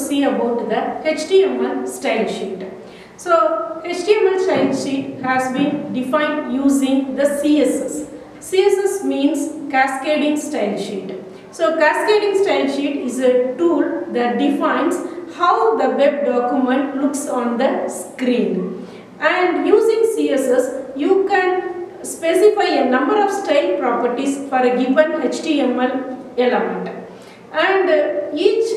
see about the HTML style sheet. So HTML style sheet has been defined using the CSS. CSS means cascading style sheet. So cascading style sheet is a tool that defines how the web document looks on the screen. And using CSS, you can specify a number of style properties for a given HTML element. And each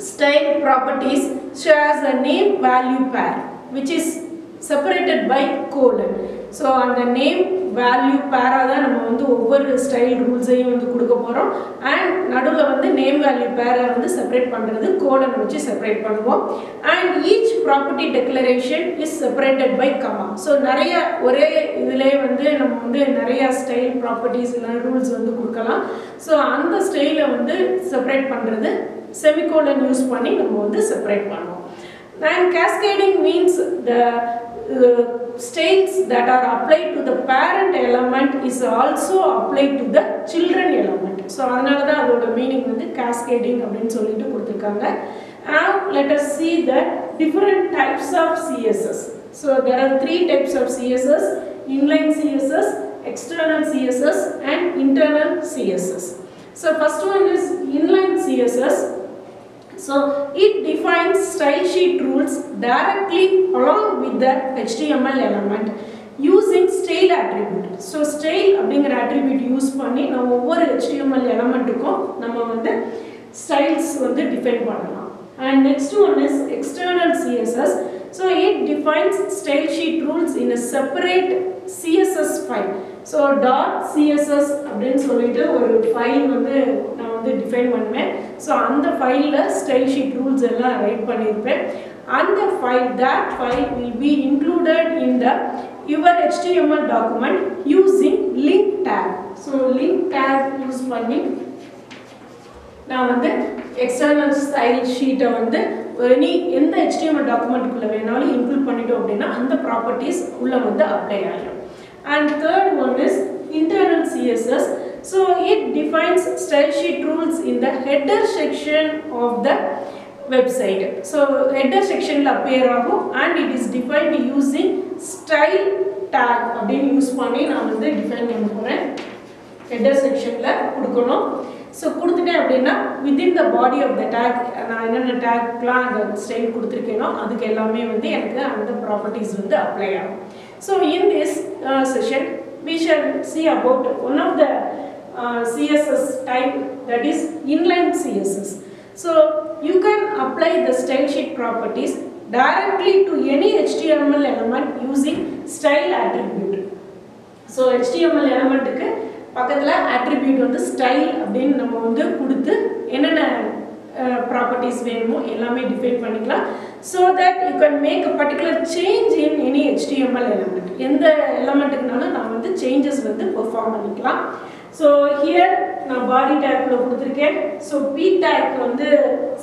style properties shares a name value pair which is separated by colon. So on the name value pair da நம்ம வந்து ஒவ்வொரு style ரூல்ஸையும் வந்து கொடுக்க போறோம் and நடுவுல வந்து name value pair வந்து separate பண்றது கோலன் வச்சு செப்பரேட் பண்ணுவோம் and each property declaration is separated by comma. So நிறைய ஒரே இதிலே வந்து நம்ம வந்து நிறைய ஸ்டைல் ப்ராப்பர்ட்டீஸ் இல்ல ரூல்ஸ் வந்து கொடுக்கலாம். So அந்த ஸ்டைலை வந்து செப்பரேட் பண்றது semicolon யூஸ் பண்ணி நம்ம வந்து செப்பரேட் பண்ணுவோம். And cascading means the styles that are applied to the parent element is also applied to the children element. So அதனால தான் அதோட மீனிங் வந்து cascading அப்படினு சொல்லிட்டு கொடுத்திருக்காங்க. Now let us see the different types of CSS. So there are three types of CSS: inline CSS, external CSS and internal CSS. So first one is inline CSS. So it defines style sheet rules directly along with the HTML element using style attribute. So style அப்படிங்கற attribute use பண்ணி நம்ம ஒவ்வொரு HTML elementக்கும் நம்ம வந்து styles வந்து define பண்ணலாம். And next one is external CSS. So it defines style sheet rules in a separate CSS file. So .css அப்படினு சொல்லிட்டு ஒரு ஃபைல் வந்து நான் வந்து டிஃபைன் பண்ணுவேன். So அந்த ஃபைல்ல ஸ்டைல் ஷீட் ரூல்ஸ் எல்லாம் ரைட் பண்ணிருப்பேன். அந்த file that file will be included in the your HTML document using link tag. So link tag use பண்ணி நான் வந்து external style sheet வந்து எந்த HTML டாக்குமெண்ட்க்குள்ள வேணாலும் இன்க்ளூட் பண்ணிட்டோம் அப்படினா அந்த ப்ராப்பர்ட்டீஸ் உள்ள வந்து அப்ளை ஆகும். And third one is internal CSS. So it defines style sheet rules in the header section of the website. So header section la appear agum and it is defined using style tag அப்படினு use பண்ணி நான் வந்து define பண்ண போறேன். header sectionல கொடுக்கணும். So கொடுத்துட்டேன் அப்படினா within the body of the tag நான் என்னென்ன tagலாம் அந்த ஸ்டைல் கொடுத்திருக்கேனோ அதுக்கு எல்லாமே வந்து எனக்கு அந்த ப்ராப்பர்ட்டீஸ் வந்து அப்ளை ஆகும். So in this session we shall see about one of the CSS type, that is inline CSS. So you can apply the style sheet properties directly to any HTML element using style attribute. So HTML element க்கு பக்கத்துல attribute வந்து style அப்படினு நம்ம வந்து கொடுத்து என்னென்ன properties வேணுமோ எல்லாமே டிஃபைன் பண்ணிக்கலாம். So that you can make a particular change in any HTML element. எந்த எலிமெண்ட்க்குனாலும் நான் வந்து changes வந்து perform பண்ணிக்கலாம். So here நான் body tagல கொடுத்திருக்கேன். So p tag வந்து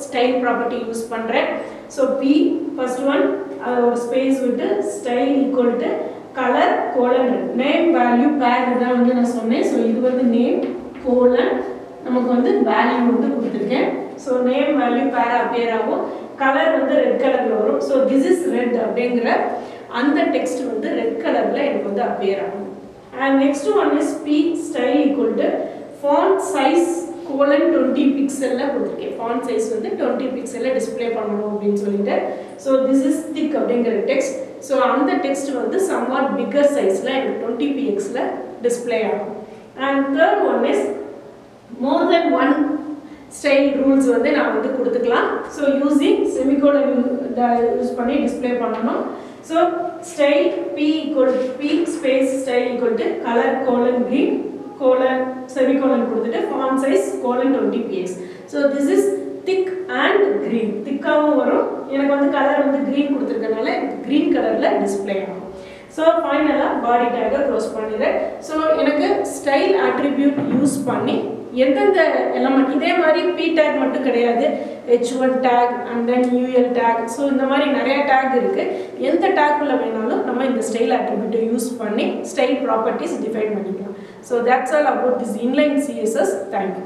style property யூஸ் பண்றேன். So p first one அதோட ஸ்பேஸ் விட்டு style equal to color colon name value pair தான் வந்து நான் சொன்னேன். So இது வந்து name colon நமக்கு வந்து value வந்து கொடுத்திருக்கேன். So name value pair appear ஆகும். color வந்து red கலர்ல வரும். So this is red அப்படிங்கற அந்த டெக்ஸ்ட் வந்து red கலர்ல எனக்கு வந்து appear ஆகும். And next one is p style equal to font size colon 20 pixel ல கொடுத்திருக்கேன். font size வந்து 20 pixel ல டிஸ்ப்ளே பண்ணனும் அப்படினு சொல்லிட்டு. So this is thick அப்படிங்கற டெக்ஸ்ட். So அந்த டெக்ஸ்ட் வந்து somewhat bigger size ல எனக்கு 20 px ல டிஸ்ப்ளே ஆகும். And third one is more than one style rules வந்து நான் வந்து கொடுத்துக்கலாம். So using semicolon யூஸ் பண்ணி டிஸ்ப்ளே பண்ணனும். So style p equal to p space style equal to color colon green colon semicolon கொடுத்துட்டு font size colon 20 px. So this is thick and green. thick-ஆவும் வரும். எனக்கு வந்து கலர் வந்து green கொடுத்திருக்கனால green கலர்ல display ஆகும். So finally body tag close பண்ணிடுறேன். So எனக்கு style attribute use பண்ணி எந்தெந்த எலிமெண்ட் இதே மாதிரி p tag மட்டும் கிடையாது, h1 tag and then ul tag. So இந்த மாதிரி நிறைய tag இருக்கு. எந்த tag உள்ள வேணாலும் நம்ம இந்த style attribute யூஸ் பண்ணி style properties define பண்ணிக்கலாம். So that's all about this inline CSS. Thank you.